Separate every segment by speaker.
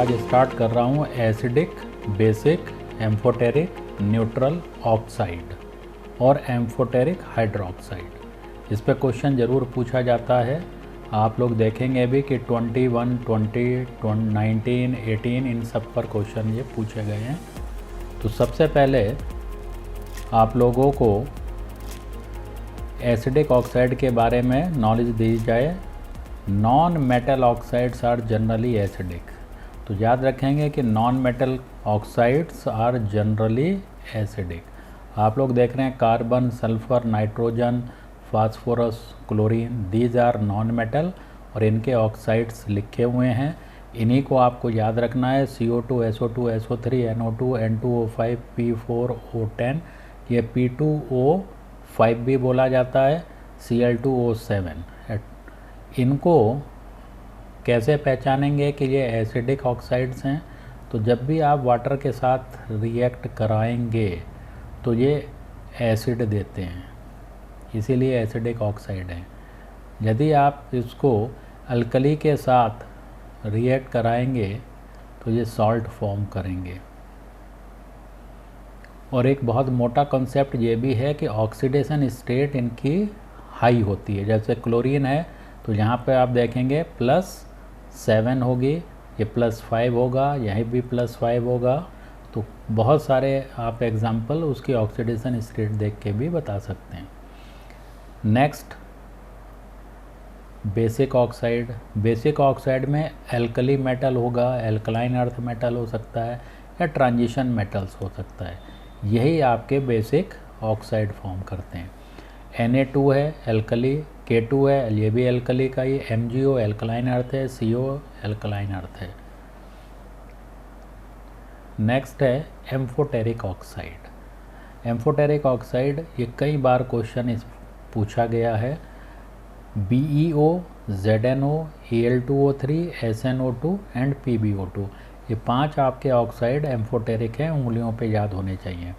Speaker 1: आज स्टार्ट कर रहा हूँ acidic, basic, amphoteric, neutral oxide और एम्फोटेरिक हाइड्रोक्साइड। इस पे क्वेश्चन ज़रूर पूछा जाता है। आप लोग देखेंगे भी कि 21, 20, 19, 18 इन सब पर क्वेश्चन ये पूछे गए हैं। तो सबसे पहले आप लोगों को एसिडिक ऑक्साइड के बारे में नॉलेज दी जाए। Non metal oxides are generally acidic. तो याद रखेंगे कि non metal oxides are generally acidic. आप लोग देख रहे हैं carbon, sulphur, nitrogen, phosphorus, chlorine, these are non metal और इनके ऑक्साइड्स लिखे हुए हैं। इन्हीं को आपको याद रखना है। CO2, SO2, SO3, NO2, N2O5, P4O10, ये P2O5 भी बोला जाता है, Cl2O7। इनको कैसे पहचानेंगे कि ये एसिडिक ऑक्साइड्स हैं? तो जब भी आप वाटर के साथ रिएक्ट कराएंगे तो ये एसिड देते हैं, इसीलिए एसिडिक ऑक्साइड है। यदि आप इसको अल्कली के साथ रिएक्ट कराएंगे तो ये सॉल्ट फॉर्म करेंगे। और एक बहुत मोटा कॉन्सेप्ट ये भी है कि ऑक्सीडेशन स्टेट इनकी हाई होती है। जैसे क्लोरीन है तो यहाँ पे आप देखेंगे +7 होगी, ये +5 होगा, यहीं भी +5 होगा। तो बहुत सारे आप एग्जाम्पल उसकी ऑक्सीडेशन स्टेट देख के भी बता सकते हैं। Next, basic oxide. Basic oxide में एल्कली मेटल होगा, एल्कलाइन अर्थ मेटल हो सकता है या ट्रांजिशन मेटल्स हो सकता है। यही आपके बेसिक ऑक्साइड फॉर्म करते हैं। Na2 है एल्कली, K2 है, ये भी एल्कली का ही, MgO एल्कलाइन अर्थ है, CO एल्कलाइन अर्थ है। नेक्स्ट है एम्फोटेरिक ऑक्साइड। एम्फोटेरिक ऑक्साइड ये कई बार क्वेश्चन पूछा गया है। BeO, ZnO, Al2O3, SnO2 and PbO2, ये 5 आपके ऑक्साइड एम्फोटेरिक हैं, उंगलियों पे याद होने चाहिए।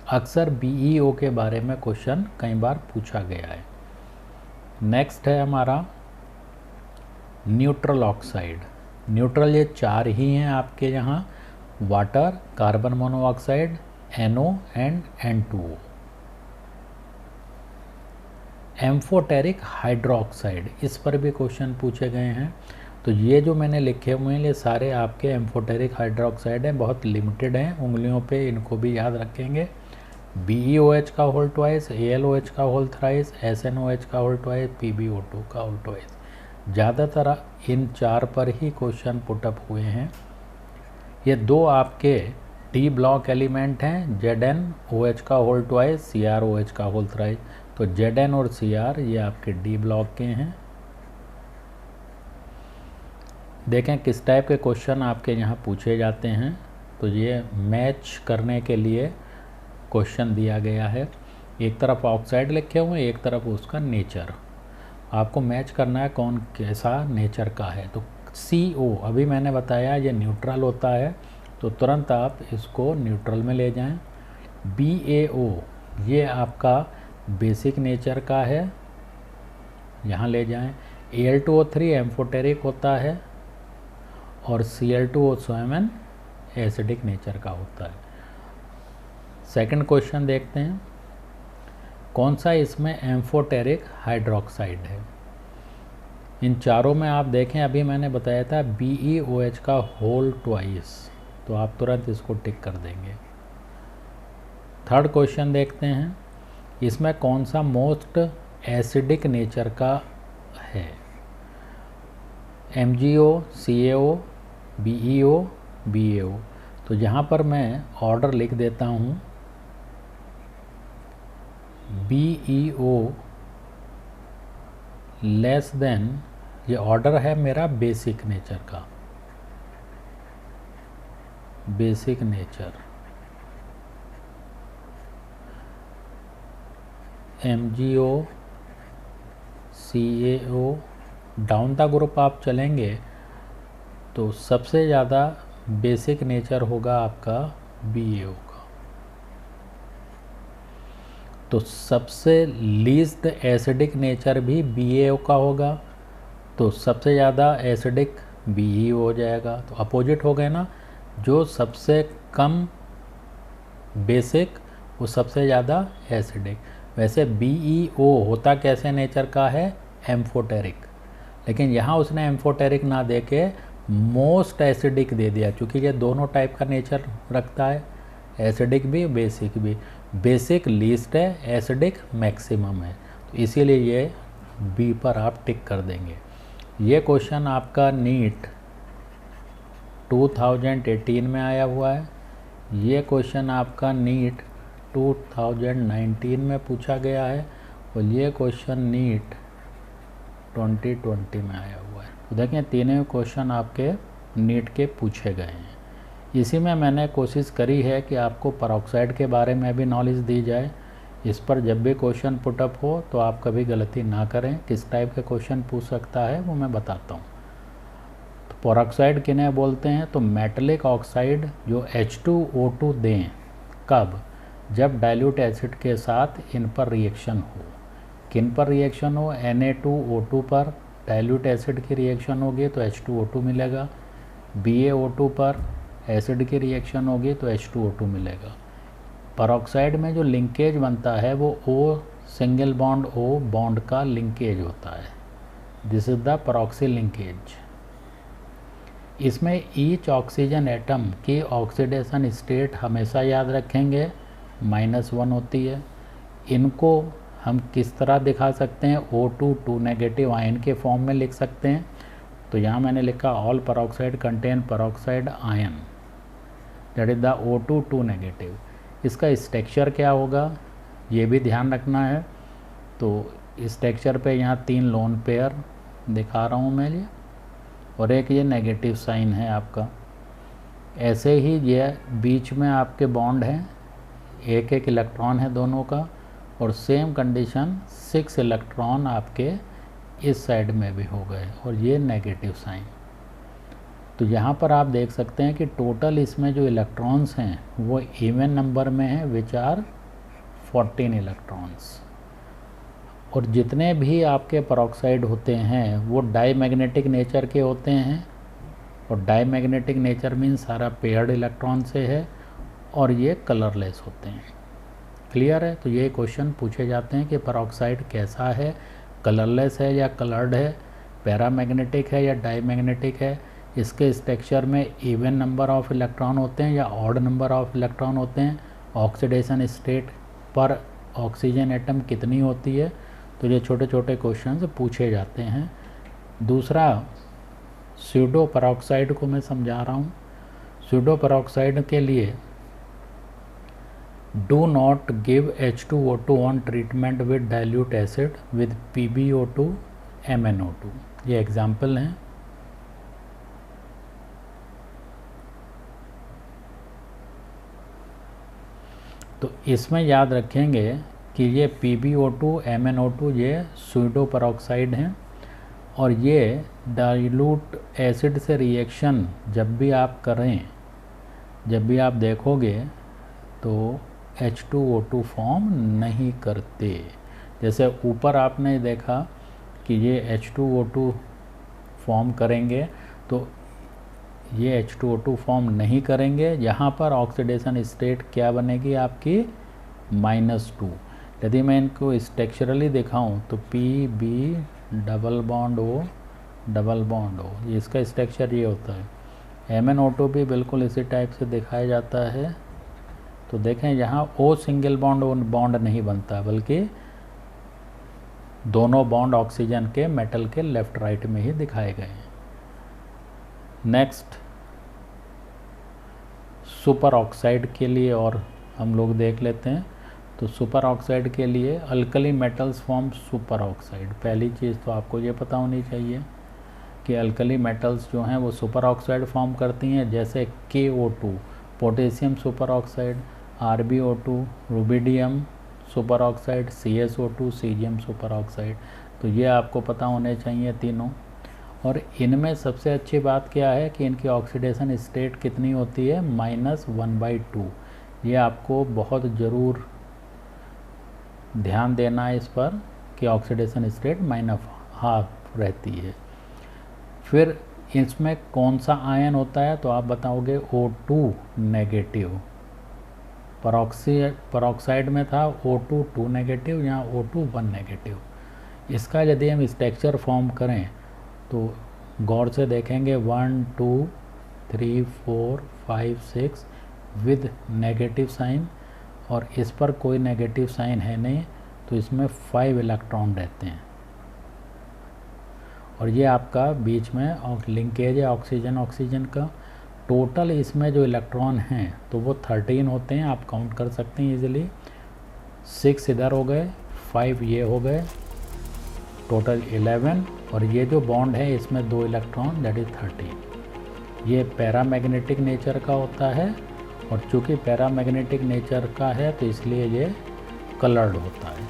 Speaker 1: अक्सर BeO के बारे में क्वेश्चन कई बार पूछा गया है। नेक्स्ट है हमारा न्यूट्रल ऑक्साइड। न्यूट्रल ये 4 ही हैं आपके यहाँ, water, carbon monoxide, NO and N2O। Amphoteric hydroxide, इस पर भी क्वेश्चन पूछे गए हैं। तो ये जो मैंने लिखे हुए हैं ये सारे आपके एम्फोटेरिक हाइड्रोक्साइड हैं, बहुत लिमिटेड हैं, उंगलियों पे इनको भी याद रखेंगे। BeOH का होल ट्वाइस, AlOH का होल थ्राइस, SnOH का होल ट्वाइस, PbO2 का होल ट्वाइस। ज़्यादातर इन 4 पर ही क्वेश्चन पुटअप हुए हैं। ये 2 आपके डी ब्लॉक एलिमेंट हैं, ZnOH का होल ट्वाइस, CrOH का होल थ्राइस। तो Zn और Cr ये आपके डी ब्लॉक के हैं। देखें किस टाइप के क्वेश्चन आपके यहाँ पूछे जाते हैं। तो ये मैच करने के लिए क्वेश्चन दिया गया है। एक तरफ ऑक्साइड लिखे हुए हैं, एक तरफ उसका नेचर। आपको मैच करना है कौन कैसा नेचर का है। तो CO अभी मैंने बताया ये न्यूट्रल होता है, तो तुरंत आप इसको न्यूट्रल में ले जाएं। BaO ये आपका बेसिक नेचर का है, यहाँ ले जाएं। Al2O3 एम्फोटेरिक होता है और Cl2O7 एसिडिक नेचर का होता है। सेकंड क्वेश्चन देखते हैं, कौन सा इसमें एम्फोटेरिक हाइड्रोक्साइड है। इन चारों में आप देखें, अभी मैंने बताया था BeOH का होल ट्वाइस, तो आप तुरंत इसको टिक कर देंगे। थर्ड क्वेश्चन देखते हैं, इसमें कौन सा मोस्ट एसिडिक नेचर का है। MgO, CaO, BeO, BaO। तो यहाँ पर मैं ऑर्डर लिख देता हूँ, BeO लेस देन, ये ऑर्डर है मेरा बेसिक नेचर का, basic nature. MgO, CaO, down the group आप चलेंगे तो सबसे ज़्यादा बेसिक नेचर होगा आपका BaO का। तो सबसे लीस्ट एसिडिक नेचर भी BaO का होगा। तो सबसे ज़्यादा एसिडिक BE हो जाएगा। तो अपोजिट हो गए ना, जो सबसे कम बेसिक वो सबसे ज़्यादा एसिडिक। वैसे BeO होता कैसे नेचर का है, एम्फोटेरिक, लेकिन यहाँ उसने एम्फोटेरिक ना दे के मोस्ट एसिडिक दे दिया, क्योंकि ये दोनों टाइप का नेचर रखता है, एसिडिक भी बेसिक भी। बेसिक लीस्ट है, एसिडिक मैक्सिमम है, तो इसीलिए ये बी पर आप टिक कर देंगे। ये क्वेश्चन आपका नीट 2018 में आया हुआ है। ये क्वेश्चन आपका नीट 2019 में पूछा गया है और ये क्वेश्चन नीट 2020 में आया हुआ है। तो देखें तीनों क्वेश्चन आपके नीट के पूछे गए हैं। इसी में मैंने कोशिश करी है कि आपको पेरोक्साइड के बारे में भी नॉलेज दी जाए। इस पर जब भी क्वेश्चन पुटअप हो तो आप कभी गलती ना करें। किस टाइप के क्वेश्चन पूछ सकता है वो मैं बताता हूँ। तो पेरोक्साइड किन्हें बोलते हैं, तो मेटलिक ऑक्साइड जो H2O2 दें, कब, जब डाइल्यूट एसिड के साथ इन पर रिएक्शन हो। किन पर रिएक्शन हो, Na2O2 पर डाइल्यूट एसिड की रिएक्शन होगी तो H2O2 मिलेगा। BaO2 पर एसिड की रिएक्शन होगी तो H2O2 मिलेगा। पेरोक्साइड में जो लिंकेज बनता है वो O single bond O bond का लिंकेज होता है। This is the peroxy linkage. इसमें ईच ऑक्सीजन एटम की ऑक्सीडेशन स्टेट हमेशा याद रखेंगे -1 होती है। इनको हम किस तरह दिखा सकते हैं, O2 2 नेगेटिव आयन के फॉर्म में लिख सकते हैं। तो यहाँ मैंने लिखा all peroxide contain peroxide ion, that is the O2 2 negative. इसका स्ट्रक्चर क्या होगा ये भी ध्यान रखना है। तो स्ट्रक्चर पे यहाँ 3 लोन पेयर दिखा रहा हूँ मैं ये, और एक ये नेगेटिव साइन है आपका। ऐसे ही ये बीच में आपके बॉन्ड हैं, एक एक इलेक्ट्रॉन है दोनों का, और सेम कंडीशन 6 इलेक्ट्रॉन आपके इस साइड में भी हो गए, और ये नेगेटिव साइन। तो यहाँ पर आप देख सकते हैं कि टोटल इसमें जो इलेक्ट्रॉन्स हैं वो इवन नंबर में हैं, विच आर 14 इलेक्ट्रॉन्स। और जितने भी आपके पेरोक्साइड होते हैं वो डाईमैग्नेटिक नेचर के होते हैं, और डाईमैग्नेटिक नेचर मीन सारा पेयर्ड इलेक्ट्रॉन से है, और ये कलरलेस होते हैं। क्लियर है। तो ये क्वेश्चन पूछे जाते हैं कि पेरोक्साइड कैसा है, कलरलेस है या कलर्ड है, पैरामैग्नेटिक है या डाईमैग्नेटिक है, इसके स्ट्रक्चर में इवन नंबर ऑफ इलेक्ट्रॉन होते हैं या ऑड नंबर ऑफ इलेक्ट्रॉन होते हैं, ऑक्सीडेशन स्टेट पर ऑक्सीजन एटम कितनी होती है। तो ये छोटे छोटे क्वेश्चंस पूछे जाते हैं। दूसरा स्यूडो पेरोक्साइड को मैं समझा रहा हूँ। स्यूडो पेरोक्साइड के लिए do not give H2O2 on treatment with dilute acid with PbO2 MnO2, ये एग्जाम्पल हैं। तो इसमें याद रखेंगे कि ये PbO2 MnO2 ये स्यूडो पेरोक्साइड हैं, और ये डाइल्यूट एसिड से रिएक्शन जब भी आप करें, जब भी आप देखोगे तो H2O2 फॉर्म नहीं करते। जैसे ऊपर आपने देखा कि ये H2O2 फॉर्म करेंगे, तो ये H2O2 फॉर्म नहीं करेंगे। यहाँ पर ऑक्सीडेशन स्टेट क्या बनेगी आपकी, -2। यदि मैं इनको स्ट्रक्चरली दिखाऊं तो Pb double bond O double bond O, ये इसका स्ट्रक्चर ये होता है। MnO2 भी बिल्कुल इसी टाइप से दिखाया जाता है। तो देखें यहाँ O सिंगल बॉन्ड नहीं बनता, बल्कि दोनों बॉन्ड ऑक्सीजन के मेटल के लेफ्ट राइट में ही दिखाए गए हैं। नेक्स्ट सुपर ऑक्साइड के लिए और हम लोग देख लेते हैं। तो सुपर ऑक्साइड के लिए alkali metals form super oxide. पहली चीज़ तो आपको ये पता होनी चाहिए कि अल्कली मेटल्स जो हैं वो सुपर ऑक्साइड फॉर्म करती हैं, जैसे KO2 potassium super oxide, RbO2 rubidium super oxide, CSO2 caesium super oxide. तो ये आपको पता होने चाहिए तीनों। और इनमें सबसे अच्छी बात क्या है कि इनकी ऑक्सीडेशन स्टेट कितनी होती है, -1/2। ये आपको बहुत ज़रूर ध्यान देना है इस पर कि ऑक्सीडेशन स्टेट -½ रहती है। फिर इसमें कौन सा आयन होता है, तो आप बताओगे O2 नेगेटिव। परऑक्साइड में था O2 2 नेगेटिव, यहाँ O2 1 नेगेटिव। इसका यदि हम स्ट्रक्चर फॉर्म करें तो गौर से देखेंगे 1 2 3 4 5 6 विद नेगेटिव साइन, और इस पर कोई नेगेटिव साइन है नहीं, तो इसमें 5 इलेक्ट्रॉन रहते हैं। और ये आपका बीच में लिंकेज है ऑक्सीजन ऑक्सीजन का। टोटल इसमें जो इलेक्ट्रॉन हैं तो वो 13 होते हैं, आप काउंट कर सकते हैं इजीली। 6 इधर हो गए, 5 ये हो गए, टोटल 11। और ये जो बॉन्ड है इसमें 2 इलेक्ट्रॉन, दैट इज़ 13। ये पैरामैग्नेटिक नेचर का होता है, और चूँकि पैरामैग्नेटिक नेचर का है तो इसलिए ये कलर्ड होता है।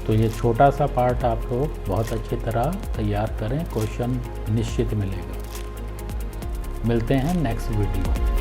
Speaker 1: तो ये छोटा सा पार्ट आप लोग बहुत अच्छी तरह तैयार करें, क्वेश्चन निश्चित मिलेगा। मिलते हैं नेक्स्ट वीडियो।